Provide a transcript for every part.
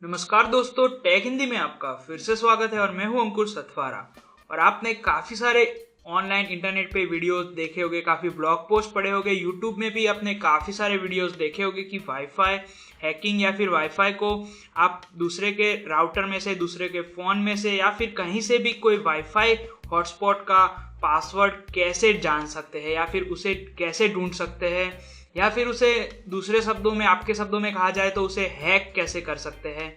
नमस्कार दोस्तों, टेक हिंदी में आपका फिर से स्वागत है और मैं हूं अंकुर सतवारा। और आपने काफ़ी सारे ऑनलाइन इंटरनेट पे वीडियोस देखे होंगे, काफ़ी ब्लॉग पोस्ट पढ़े होंगे, यूट्यूब में भी आपने काफ़ी सारे वीडियोस देखे होंगे कि वाईफाई हैकिंग या फिर वाईफाई को आप दूसरे के राउटर में से, दूसरे के फ़ोन में से या फिर कहीं से भी कोई वाईफाई हॉटस्पॉट का पासवर्ड कैसे जान सकते हैं या फिर उसे कैसे ढूंढ सकते हैं या फिर उसे दूसरे शब्दों में, आपके शब्दों में कहा जाए तो उसे हैक कैसे कर सकते हैं।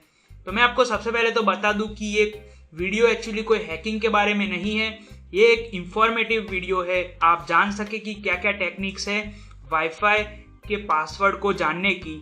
तो मैं आपको सबसे पहले तो बता दूं कि ये वीडियो एक्चुअली कोई हैकिंग के बारे में नहीं है, ये एक इंफॉर्मेटिव वीडियो है। आप जान सके कि क्या क्या टेक्निक्स है वाईफाई के पासवर्ड को जानने की।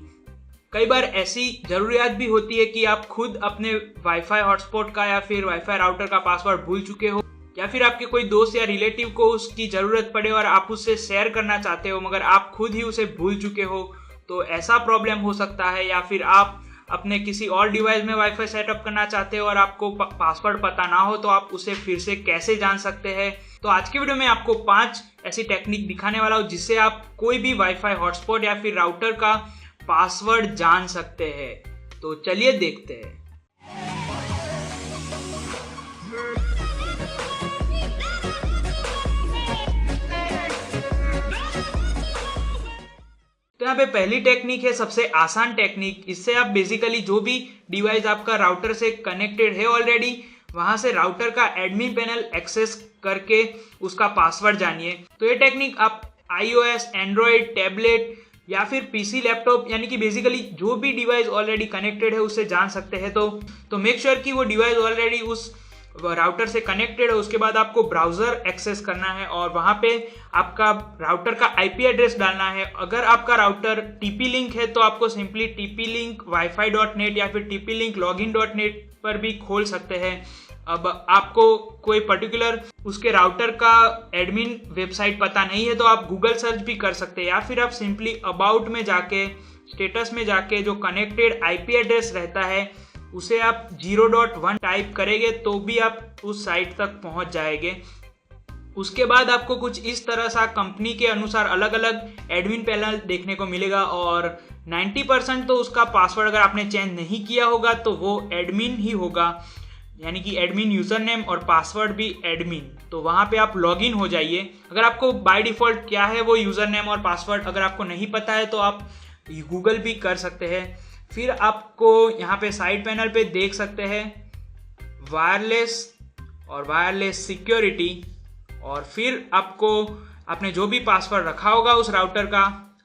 कई बार ऐसी ज़रूरियात भी होती है कि आप खुद अपने वाईफाई हॉटस्पॉट का या फिर वाईफाई राउटर का पासवर्ड भूल चुके हो या फिर आपके कोई दोस्त या रिलेटिव को उसकी ज़रूरत पड़े और आप उससे शेयर करना चाहते हो मगर आप खुद ही उसे भूल चुके हो, तो ऐसा प्रॉब्लम हो सकता है। या फिर आप अपने किसी और डिवाइस में वाईफाई सेटअप करना चाहते हो और आपको पासवर्ड पता ना हो, तो आप उसे फिर से कैसे जान सकते हैं। तो आज की वीडियो में आपको 5 ऐसी टेक्निक दिखाने वाला हूँ जिससे आप कोई भी वाईफाई हॉटस्पॉट या फिर राउटर का पासवर्ड जान सकते हैं। तो चलिए देखते हैं। तो यहाँ पे पहली टेक्निक है सबसे आसान टेक्निक। इससे आप बेसिकली जो भी डिवाइस आपका राउटर से कनेक्टेड है ऑलरेडी, वहां से राउटर का एडमिन पैनल एक्सेस करके उसका पासवर्ड जानिए। तो ये टेक्निक आप iOS, एंड्रॉयड, टैबलेट या फिर पीसी, लैपटॉप यानी कि बेसिकली जो भी डिवाइस ऑलरेडी कनेक्टेड है उससे जान सकते हैं। तो मेक श्योर कि वो डिवाइस ऑलरेडी उस राउटर से कनेक्टेड है। उसके बाद आपको ब्राउजर एक्सेस करना है और वहां पे आपका राउटर का आईपी एड्रेस डालना है। अगर आपका राउटर टीपी लिंक है तो आपको सिंपली TP-Link-Wi-Fi.net या फिर TP-Link-Login.net पर भी खोल सकते हैं। अब आपको कोई पर्टिकुलर उसके राउटर का एडमिन वेबसाइट पता नहीं है तो आप गूगल सर्च भी कर सकते हैं या फिर आप सिंपली अबाउट में जाके, स्टेटस में जाके जो कनेक्टेड आईपी एड्रेस रहता है उसे आप 0.1 टाइप करेंगे तो भी आप उस साइट तक पहुंच जाएंगे। उसके बाद आपको कुछ इस तरह सा कंपनी के अनुसार अलग अलग एडमिन पैनल देखने को मिलेगा और 90% तो उसका पासवर्ड अगर आपने चेंज नहीं किया होगा तो वो एडमिन ही होगा, यानी कि एडमिन यूजर नेम और पासवर्ड भी एडमिन। तो वहाँ पे आप लॉगिन हो जाइए। अगर आपको बाय डिफॉल्ट क्या है वो यूजर नेम और पासवर्ड अगर आपको नहीं पता है तो आप गूगल भी कर सकते हैं। फिर आपको यहाँ पे साइड पैनल पे देख सकते हैं वायरलेस और वायरलेस सिक्योरिटी, और फिर आपको आपने जो भी पासवर्ड रखा होगा उस राउटर का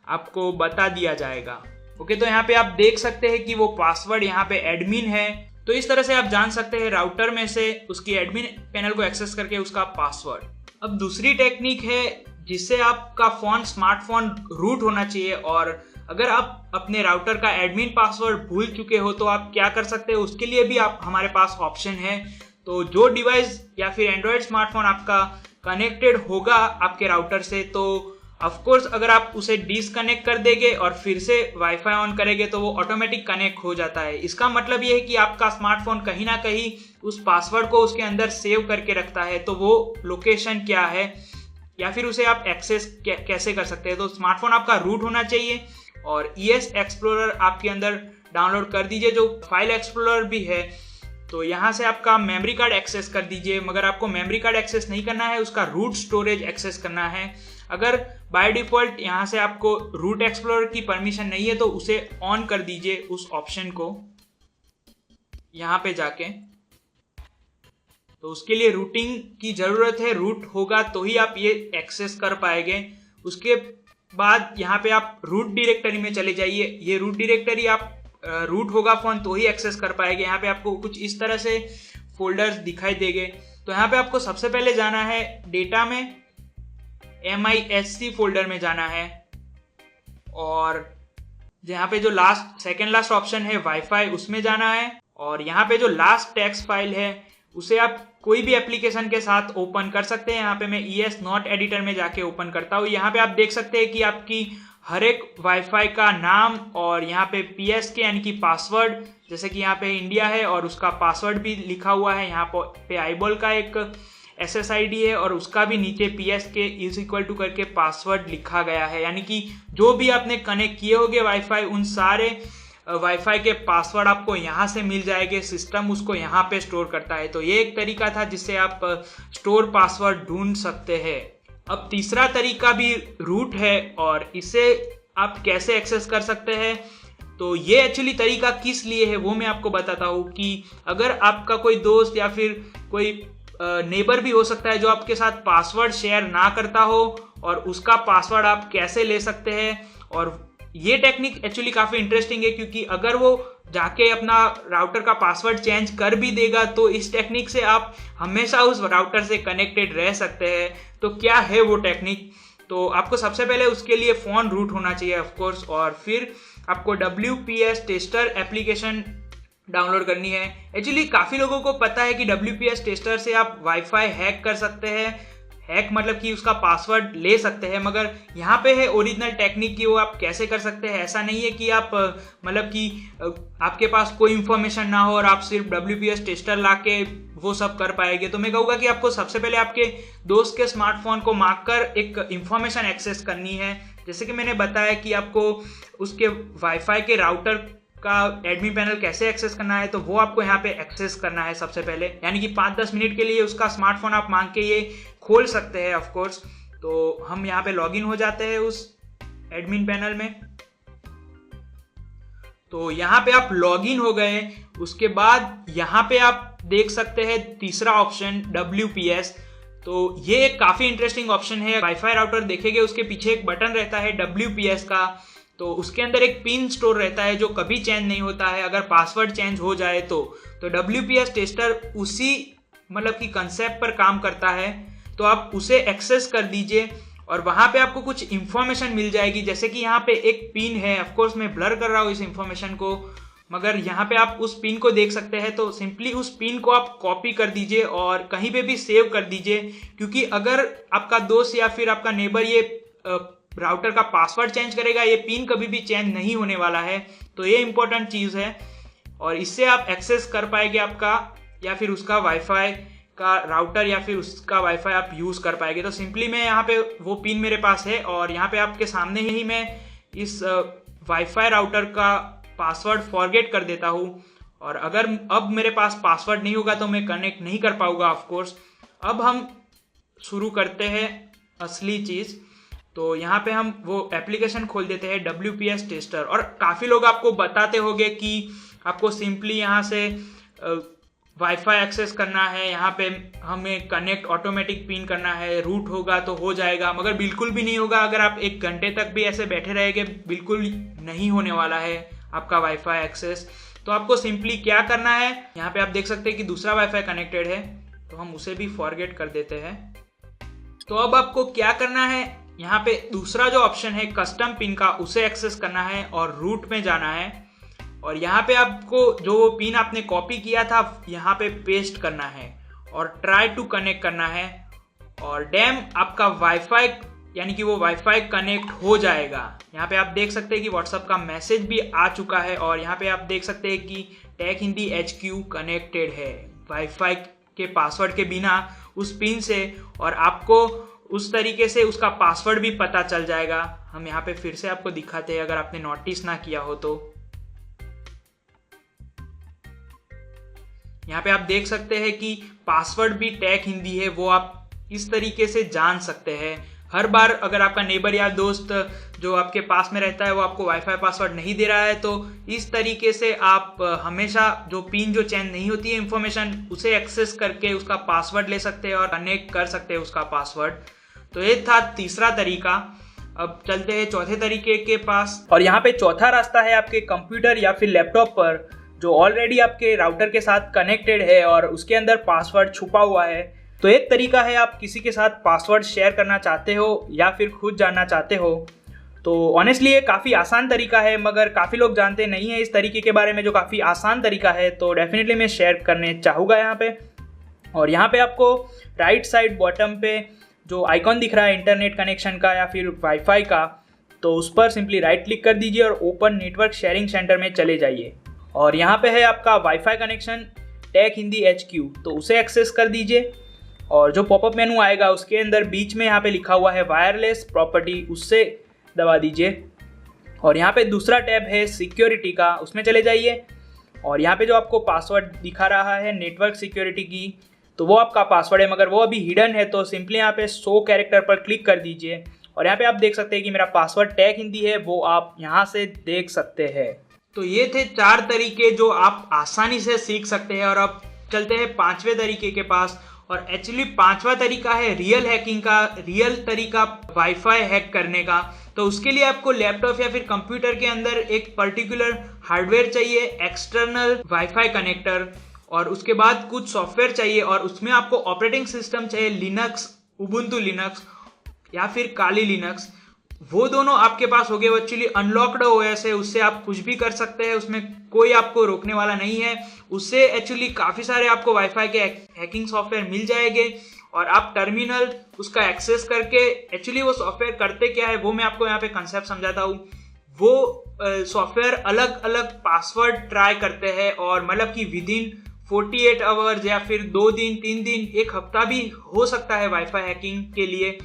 आपको बता दिया जाएगा। ओके, तो यहाँ पे आप देख सकते हैं कि वो पासवर्ड यहाँ पे एडमिन है। तो इस तरह से आप जान सकते हैं राउटर में से उसकी एडमिन पैनल को एक्सेस करके उसका पासवर्ड। अब दूसरी टेक्निक है जिससे आपका फोन, स्मार्टफोन रूट होना चाहिए, और अगर आप अपने राउटर का एडमिन पासवर्ड भूल चुके हो तो आप क्या कर सकते हो, उसके लिए भी हमारे पास ऑप्शन है। तो जो डिवाइस या फिर एंड्रॉयड स्मार्टफोन आपका कनेक्टेड होगा आपके राउटर से, तो ऑफकोर्स अगर आप उसे डिसकनेक्ट कर देंगे और फिर से वाईफाई ऑन करेंगे तो वो ऑटोमेटिक कनेक्ट हो जाता है। इसका मतलब ये है कि आपका स्मार्टफोन कहीं ना कहीं उस पासवर्ड को उसके अंदर सेव करके रखता है। तो वो लोकेशन क्या है या फिर उसे आप एक्सेस कैसे कर सकते हैं। तो स्मार्टफोन आपका रूट होना चाहिए और ES एक्सप्लोरर आपके अंदर डाउनलोड कर दीजिए, जो फाइल एक्सप्लोरर भी है। तो यहाँ से आपका मेमोरी कार्ड एक्सेस कर दीजिए, मगर आपको मेमोरी कार्ड एक्सेस नहीं करना है, उसका रूट स्टोरेज एक्सेस करना है। अगर बाय डिफॉल्ट यहाँ से आपको रूट एक्सप्लोरर की परमिशन नहीं है तो उसे ऑन कर दीजिए, उस ऑप्शन को यहाँ पे जाके। तो उसके लिए रूटिंग की ज़रूरत है, रूट होगा तो ही आप ये एक्सेस कर पाएंगे। उसके बाद यहाँ पे आप रूट डायरेक्टरी में चले जाइए। ये रूट डायरेक्टरी आप रूट होगा फोन तो ही एक्सेस कर पाएंगे। यहाँ पे आपको कुछ इस तरह से फोल्डर्स दिखाई देंगे। तो यहाँ पे आपको सबसे पहले जाना है डेटा में, MISC फोल्डर में जाना है, और यहाँ पे जो सेकेंड लास्ट ऑप्शन है वाईफाई, उसमें जाना है। और यहाँ पे जो लास्ट टेक्स्ट फाइल है उसे आप कोई भी एप्लीकेशन के साथ ओपन कर सकते हैं। यहाँ पे मैं ES नोट एडिटर में जाके ओपन करता हूँ। यहाँ पे आप देख सकते हैं कि आपकी हर एक वाईफाई का नाम और यहाँ पे PSK यानी कि पासवर्ड, जैसे कि यहाँ पे इंडिया है और उसका पासवर्ड भी लिखा हुआ है। यहाँ पे आईबॉल का एक SSID है और उसका भी नीचे PSK = करके पासवर्ड लिखा गया है। यानी कि जो भी आपने कनेक्ट किए होंगे वाईफाई, उन सारे वाईफाई के पासवर्ड आपको यहाँ से मिल जाएंगे, सिस्टम उसको यहाँ पे स्टोर करता है। तो ये एक तरीका था जिससे आप स्टोर पासवर्ड ढूंढ सकते हैं। अब तीसरा तरीका भी रूट है और इसे आप कैसे एक्सेस कर सकते हैं। तो ये एक्चुअली तरीका किस लिए है वो मैं आपको बताता हूँ कि अगर आपका कोई दोस्त या फिर कोई नेबर भी हो सकता है जो आपके साथ पासवर्ड शेयर ना करता हो और उसका पासवर्ड आप कैसे ले सकते हैं। और ये टेक्निक एक्चुअली काफ़ी इंटरेस्टिंग है क्योंकि अगर वो जाके अपना राउटर का पासवर्ड चेंज कर भी देगा तो इस टेक्निक से आप हमेशा उस राउटर से कनेक्टेड रह सकते हैं। तो क्या है वो टेक्निक? तो आपको सबसे पहले उसके लिए फ़ोन रूट होना चाहिए ऑफ कोर्स, और फिर आपको WPS टेस्टर एप्लीकेशन डाउनलोड करनी है। एक्चुअली काफ़ी लोगों को पता है कि WPS टेस्टर से आप वाईफाई हैक कर सकते हैं। हैक मतलब कि उसका पासवर्ड ले सकते हैं, मगर यहाँ पे है ओरिजिनल टेक्निक की वो आप कैसे कर सकते हैं। ऐसा नहीं है कि आप मतलब कि आपके पास कोई इंफॉर्मेशन ना हो और आप सिर्फ WPS टेस्टर ला के वो सब कर पाएंगे। तो मैं कहूँगा कि आपको सबसे पहले आपके दोस्त के स्मार्टफोन को मांग कर एक इंफॉर्मेशन एक्सेस करनी है। जैसे कि मैंने बताया कि आपको उसके वाईफाई के राउटर का एडमिन पैनल कैसे एक्सेस करना है, तो वो आपको यहाँ पे एक्सेस करना है सबसे पहले। यानी कि 5-10 मिनट के लिए उसका स्मार्टफोन आप मांग के ये खोल सकते हैं ऑफ कोर्स। तो हम यहाँ पे लॉगिन हो जाते हैं उस एडमिन पैनल में। तो यहाँ पे आप लॉगिन हो गए, उसके बाद यहाँ पे आप देख सकते हैं तीसरा ऑप्शन WPS। तो ये एक काफ़ी इंटरेस्टिंग ऑप्शन है। वाईफाई राउटर देखेंगे उसके पीछे एक बटन रहता है WPS का, तो उसके अंदर एक पिन स्टोर रहता है जो कभी चेंज नहीं होता है अगर पासवर्ड चेंज हो जाए तो WPS टेस्टर उसी मतलब कि कंसेप्ट पर काम करता है। तो आप उसे एक्सेस कर दीजिए और वहाँ पे आपको कुछ इन्फॉर्मेशन मिल जाएगी। जैसे कि यहाँ पे एक पिन है, ऑफ कोर्स मैं ब्लर कर रहा हूँ इस इन्फॉर्मेशन को, मगर यहाँ पे आप उस पिन को देख सकते हैं। तो सिंपली उस पिन को आप कॉपी कर दीजिए और कहीं पे भी सेव कर दीजिए, क्योंकि अगर आपका दोस्त या फिर आपका नेबर ये राउटर का पासवर्ड चेंज करेगा, ये पिन कभी भी चेंज नहीं होने वाला है। तो ये इंपॉर्टेंट चीज़ है और इससे आप एक्सेस कर पाएंगे आपका या फिर उसका वाईफाई का राउटर या फिर उसका वाईफाई आप यूज़ कर पाएंगे। तो सिंपली मैं यहाँ पे वो पिन मेरे पास है और यहाँ पे आपके सामने ही मैं इस वाईफाई राउटर का पासवर्ड फॉरगेट कर देता हूँ। और अगर अब मेरे पास पासवर्ड नहीं होगा तो मैं कनेक्ट नहीं कर पाऊँगा ऑफ कोर्स। अब हम शुरू करते हैं असली चीज़। तो यहाँ पे हम वो एप्लीकेशन खोल देते हैं WPS टेस्टर, और काफ़ी लोग आपको बताते होंगे कि आपको सिंपली यहाँ से वाईफाई एक्सेस करना है, यहाँ पे हमें कनेक्ट ऑटोमेटिक पिन करना है, रूट होगा तो हो जाएगा, मगर बिल्कुल भी नहीं होगा। अगर आप 1 घंटे तक भी ऐसे बैठे रहेंगे बिल्कुल नहीं होने वाला है आपका वाईफाई एक्सेस। तो आपको सिंपली क्या करना है, यहाँ पे आप देख सकते हैं कि दूसरा वाईफाई कनेक्टेड है, तो हम उसे भी फॉरगेट कर देते हैं। तो अब आपको क्या करना है, यहाँ पे दूसरा जो ऑप्शन है कस्टम पिन का, उसे एक्सेस करना है और रूट में जाना है। और यहाँ पे आपको जो वो पिन आपने कॉपी किया था यहाँ पे पेस्ट करना है और ट्राई टू कनेक्ट करना है। और डैम आपका वाईफाई यानी कि वो वाईफाई कनेक्ट हो जाएगा। यहाँ पे आप देख सकते हैं कि व्हाट्सएप का मैसेज भी आ चुका है और यहाँ पे आप देख सकते हैं कि टेक हिंदी HQ कनेक्टेड है वाईफाई के पासवर्ड के बिना उस पिन से, और आपको उस तरीके से उसका पासवर्ड भी पता चल जाएगा। हम यहाँ पे फिर से आपको दिखाते हैं अगर आपने नोटिस ना किया हो तो। यहाँ पे आप देख सकते हैं कि पासवर्ड भी टेक हिंदी है, वो आप इस तरीके से जान सकते हैं। हर बार अगर आपका नेबर या दोस्त जो आपके पास में रहता है वो आपको वाईफाई पासवर्ड नहीं दे रहा है, तो इस तरीके से आप हमेशा जो पिन जो चेंज नहीं होती है इंफॉर्मेशन, उसे एक्सेस करके उसका पासवर्ड ले सकते हैं और कनेक्ट कर सकते हैं उसका पासवर्ड। तो ये था तीसरा तरीका। अब चलते हैं चौथे तरीके के पास, और यहाँ पे चौथा रास्ता है आपके कंप्यूटर या फिर लैपटॉप पर जो ऑलरेडी आपके राउटर के साथ कनेक्टेड है और उसके अंदर पासवर्ड छुपा हुआ है। तो एक तरीका है, आप किसी के साथ पासवर्ड शेयर करना चाहते हो या फिर खुद जानना चाहते हो, तो ऑनेस्टली ये काफ़ी आसान तरीका है, मगर काफ़ी लोग जानते नहीं है इस तरीके के बारे में जो काफ़ी आसान तरीका है। तो डेफिनेटली मैं शेयर करने चाहूँगा यहाँ पे। और यहाँ पे आपको राइट साइड बॉटम पे जो आइकॉन दिख रहा है इंटरनेट कनेक्शन का या फिर वाईफाई का, तो उस पर सिंपली राइट क्लिक कर दीजिए और ओपन नेटवर्क शेयरिंग सेंटर में चले जाइए। और यहाँ पे है आपका wifi connection tech Hindi HQ, तो उसे एक्सेस कर दीजिए। और जो पॉपअप मेनू आएगा उसके अंदर बीच में यहाँ पे लिखा हुआ है वायरलेस प्रॉपर्टी, उससे दबा दीजिए। और यहाँ पे दूसरा टैब है सिक्योरिटी का, उसमें चले जाइए और यहाँ पे जो आपको पासवर्ड दिखा रहा है नेटवर्क सिक्योरिटी की, तो वो आपका पासवर्ड है, मगर वो अभी हिडन है। तो सिंपली यहाँ पे शो कैरेक्टर पर क्लिक कर दीजिए और यहाँ पे आप देख सकते हैं कि मेरा पासवर्ड टैग हिंदी है, वो आप यहाँ से देख सकते हैं। तो ये थे 4 तरीके जो आप आसानी से सीख सकते हैं। और अब चलते हैं 5वें तरीके के पास। और एक्चुअली 5वां तरीका है रियल हैकिंग का, रियल तरीका वाईफाई हैक करने का। तो उसके लिए आपको लैपटॉप या फिर कंप्यूटर के अंदर एक पर्टिकुलर हार्डवेयर चाहिए, एक्सटर्नल वाईफाई कनेक्टर, और उसके बाद कुछ सॉफ्टवेयर चाहिए और उसमें आपको ऑपरेटिंग सिस्टम चाहिए लिनक्स, उबुंटू लिनक्स या फिर काली लिनक्स। वो दोनों आपके पास हो गए। वो एक्चुअली अनलॉक्ड ओएस है, उससे आप कुछ भी कर सकते हैं, उसमें कोई आपको रोकने वाला नहीं है। उससे एक्चुअली काफ़ी सारे आपको वाईफाई के हैकिंग सॉफ्टवेयर मिल जाएंगे और आप टर्मिनल उसका एक्सेस करके, एक्चुअली वो सॉफ्टवेयर करते क्या है वो मैं आपको यहाँ पे कंसेप्ट समझाता हूँ। वो सॉफ्टवेयर अलग अलग पासवर्ड ट्राई करते हैं और मतलब कि विद इन 48 आवर्स या फिर 2 दिन 3 दिन 1 हफ्ता भी हो सकता है वाईफाई हैकिंग के लिए।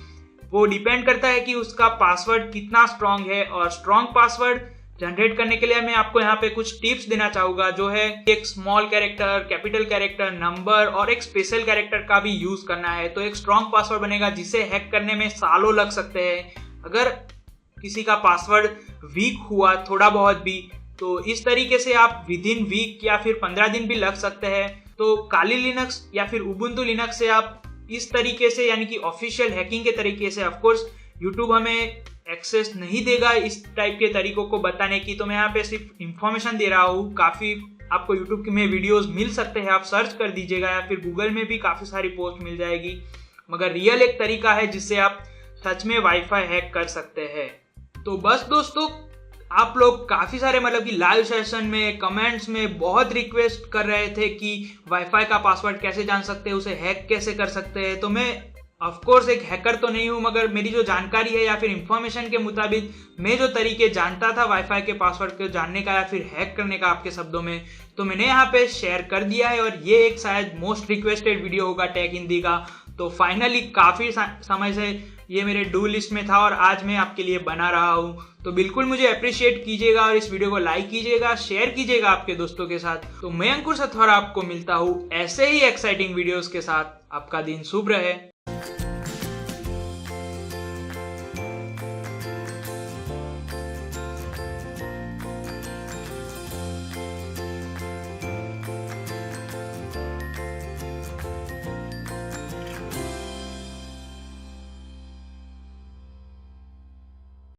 वो डिपेंड करता है कि उसका पासवर्ड कितना स्ट्रांग है। और स्ट्रांग पासवर्ड जनरेट करने के लिए मैं आपको यहाँ पे कुछ टिप्स देना चाहूँगा, जो है एक small character, capital character, number और एक स्पेशल कैरेक्टर का भी यूज करना है। तो एक स्ट्रांग पासवर्ड बनेगा जिसे हैक करने में सालों लग सकते हैं। अगर किसी का पासवर्ड वीक हुआ थोड़ा बहुत भी, तो इस तरीके से आप विद इन वीक या फिर 15 दिन भी लग सकते हैं। तो काली लिनक्स या फिर उबुंटू लिनक्स से आप इस तरीके से, यानी कि ऑफिशियल हैकिंग के तरीके से, ऑफ कोर्स यूट्यूब हमें एक्सेस नहीं देगा इस टाइप के तरीकों को बताने की, तो मैं यहाँ पे सिर्फ इंफॉर्मेशन दे रहा हूँ। काफ़ी आपको यूट्यूब में वीडियोस मिल सकते हैं, आप सर्च कर दीजिएगा या फिर गूगल में भी काफ़ी सारी पोस्ट मिल जाएगी। मगर रियल एक तरीका है जिससे आप सच में वाईफाई हैक कर सकते हैं। तो बस दोस्तों, आप लोग काफ़ी सारे मतलब कि लाइव सेशन में, कमेंट्स में बहुत रिक्वेस्ट कर रहे थे कि वाईफाई का पासवर्ड कैसे जान सकते हैं, उसे हैक कैसे कर सकते हैं। तो मैं ऑफ कोर्स एक हैकर तो नहीं हूँ, मगर मेरी जो जानकारी है या फिर इंफॉर्मेशन के मुताबिक मैं जो तरीके जानता था वाईफाई के पासवर्ड को जानने का या फिर हैक करने का आपके शब्दों में, तो मैंने यहाँ पे शेयर कर दिया है। और ये एक शायद मोस्ट रिक्वेस्टेड वीडियो होगा टेक हिंदी का। तो फाइनली काफ़ी समय से ये मेरे डू लिस्ट में था और आज मैं आपके लिए बना रहा हूँ। तो बिल्कुल मुझे अप्रिशिएट कीजिएगा और इस वीडियो को लाइक कीजिएगा, शेयर कीजिएगा आपके दोस्तों के साथ। तो मैं अंकुर सथवारा आपको मिलता हूँ ऐसे ही एक्साइटिंग वीडियोस के साथ। आपका दिन शुभ रहे।